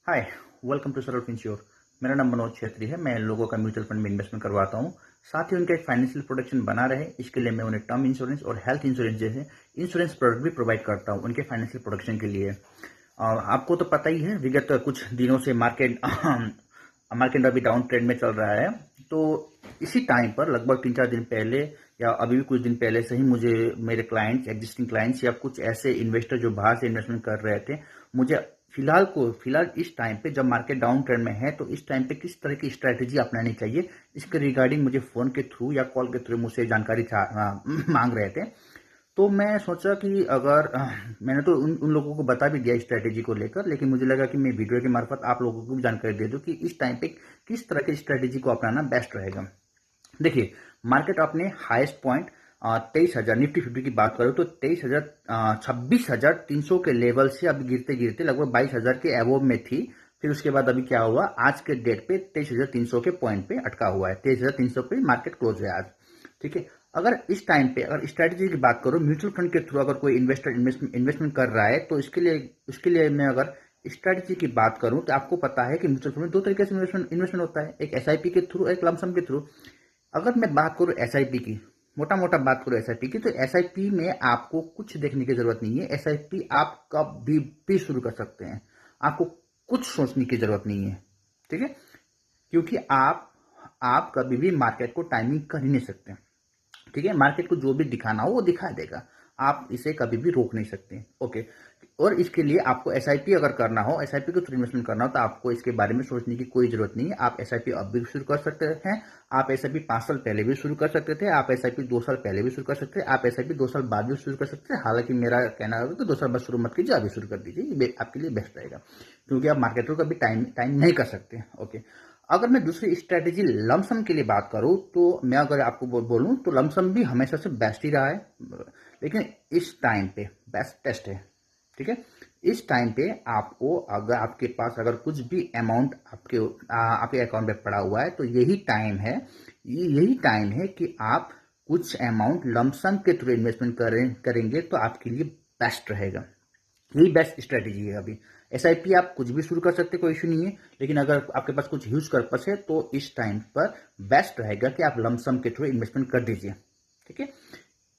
Hi, welcome to सरल ensure. मेरा नाम मनोज छेत्री है। मैं लोगों का म्यूचुअल फंड में इन्वेस्टमेंट करवाता हूँ। साथ ही उनका एक फाइनेंशियल प्रोटेक्शन बना रहे, इसके लिए मैं उन्हें टर्म इंश्योरेंस और हेल्थ इंश्योरेंस जैसे इंश्योरेंस प्रोडक्ट भी प्रोवाइड करता हूँ उनके फाइनेंशियल प्रोटेक्शन के लिए। आपको तो पता ही है, विगत कुछ दिनों से मार्केट मार्केट अभी डाउन ट्रेंड में चल रहा है। तो इसी टाइम पर लगभग 3-4 दिन पहले या अभी भी कुछ दिन पहले से ही मुझे मेरे क्लाइंट्स, एग्जिस्टिंग क्लाइंट्स या कुछ ऐसे इन्वेस्टर जो बाहर से इन्वेस्टमेंट कर रहे थे, मुझे फिलहाल इस टाइम पे जब मार्केट डाउन ट्रेंड में है तो इस टाइम पे किस तरह की स्ट्रैटेजी अपनानी चाहिए, इसके रिगार्डिंग मुझे फोन के थ्रू या कॉल के थ्रू मुझसे जानकारी मांग रहे थे। तो मैं सोचा कि अगर मैंने तो उन लोगों को बता भी दिया स्ट्रैटेजी को लेकर, लेकिन मुझे लगा कि मैं वीडियो के मार्फत आप लोगों को भी जानकारी दे दूं कि इस टाइम पे किस तरह की स्ट्रैटेजी को अपनाना बेस्ट रहेगा। देखिए, मार्केट अपने हाईएस्ट पॉइंट 23,000 निफ्टी 50 की बात करो तो 26,300 के लेवल से अभी गिरते गिरते लगभग 22,000 के अबोव में थी। फिर उसके बाद अभी क्या हुआ, आज के डेट पे 23,300 के पॉइंट पे अटका हुआ है। 23,300 पे मार्केट क्लोज है आज। ठीक है, अगर इस टाइम पे अगर स्ट्रेटेजी की बात करो, म्यूचुअल फंड के थ्रू अगर कोई इन्वेस्टर इन्वेस्टमेंट कर रहा है तो इसके लिए मैं अगर स्ट्रेटेजी की बात करूं तो आपको पता है कि म्यूचुअल फंड में दो तरीके से इन्वेस्टमेंट होता है, एक एसआईपी के थ्रू, एक लमसम के थ्रू। अगर मैं बात करूं एसआईपी की, मोटा मोटा बात करूं एसआईपी की, तो एसआईपी में आपको कुछ देखने की जरूरत नहीं है। एसआईपी आप कभी भी शुरू कर सकते हैं, आपको कुछ सोचने की जरूरत नहीं है। ठीक है, क्योंकि आप कभी भी मार्केट को टाइमिंग कर ही नहीं सकते। ठीक है, मार्केट को जो भी दिखाना हो वो दिखा देगा, आप इसे कभी भी रोक नहीं सकते। ओके, और इसके लिए आपको एसआईपी अगर करना हो, एसआईपी के थ्रू इन्वेस्टमेंट करना हो, तो आपको इसके बारे में सोचने की कोई जरूरत नहीं है। आप एसआईपी अब भी शुरू कर सकते हैं, आप एसआईपी 5 साल पहले भी शुरू कर सकते थे, आप एसआईपी 2 साल पहले भी शुरू कर सकते थे, आप एसआईपी 2 साल बाद भी शुरू कर सकते हैं। हालांकि मेरा कहना होगा कि 2 साल बाद शुरू मत कीजिए, अभी शुरू कर दीजिए, ये आपके लिए बेस्ट रहेगा, क्योंकि आप मार्केट को कभी टाइम नहीं कर सकते। ओके, अगर मैं दूसरी स्ट्रेटेजी लमसम के लिए बात करूं तो मैं अगर आपको बोलूं तो लमसम भी हमेशा से बेस्ट ही रहा है, लेकिन इस टाइम पे बेस्ट टेस्ट है। ठीक है, इस टाइम पे आपको, अगर आपके पास अगर कुछ भी अमाउंट आपके अकाउंट में पड़ा हुआ है तो यही टाइम है कि आप कुछ अमाउंट लमसम के थ्रू इन्वेस्टमेंट करेंगे तो आपके लिए बेस्ट रहेगा। यही बेस्ट स्ट्रेटेजी है। अभी एसआईपी आप कुछ भी शुरू कर सकते, कोई इशू नहीं है, लेकिन अगर आपके पास कुछ ह्यूज पर्पस है तो इस टाइम पर बेस्ट रहेगा कि आप लमसम के थ्रू इन्वेस्टमेंट कर दीजिए। ठीक है,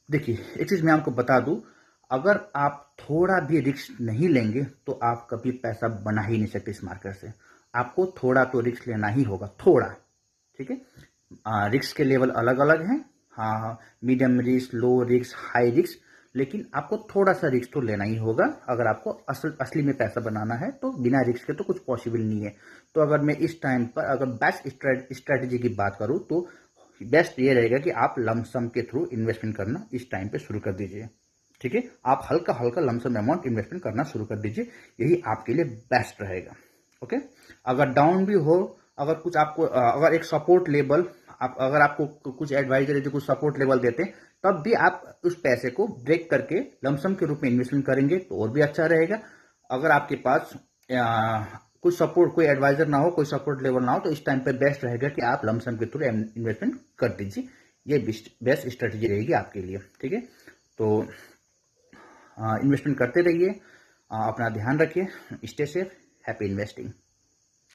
देखिए एक चीज मैं आपको बता दूं, अगर आप थोड़ा भी रिस्क नहीं लेंगे तो आप कभी पैसा बना ही नहीं सकते इस मार्केट से। आपको थोड़ा तो रिस्क लेना ही होगा, थोड़ा। ठीक है, रिस्क के लेवल अलग अलग हैं। हाँ, medium risk, low risk, high risk, लेकिन आपको थोड़ा सा रिस्क तो लेना ही होगा अगर आपको असली में पैसा बनाना है। तो बिना रिस्क के तो कुछ पॉसिबल नहीं है। तो अगर मैं इस टाइम पर अगर बेस्ट स्ट्रेटेजी की बात करूं तो बेस्ट ये रहेगा कि आप लमसम के थ्रू इन्वेस्टमेंट करना इस टाइम पे शुरू कर दीजिए। ठीक है, आप हल्का हल्का लमसम अमाउंट इन्वेस्टमेंट करना शुरू कर दीजिए, यही आपके लिए बेस्ट रहेगा। ओके, अगर डाउन भी हो, अगर कुछ आपको अगर एक सपोर्ट लेवल, अगर आपको कुछ एडवाइजर है जो कुछ सपोर्ट लेवल देते हैं, तब भी आप उस पैसे को ब्रेक करके लमसम के रूप में इन्वेस्टमेंट करेंगे तो और भी अच्छा रहेगा। अगर आपके पास कुछ सपोर्ट, कोई एडवाइजर ना हो, कोई सपोर्ट लेवल ना हो, तो इस टाइम पे बेस्ट रहेगा कि आप लमसम के थ्रू इन्वेस्टमेंट कर दीजिए। ये बेस्ट स्ट्रेटेजी रहेगी आपके लिए। ठीक है, तो इन्वेस्टमेंट करते रहिए, अपना ध्यान रखिए, स्टे सेफ, हैप्पी इन्वेस्टिंग।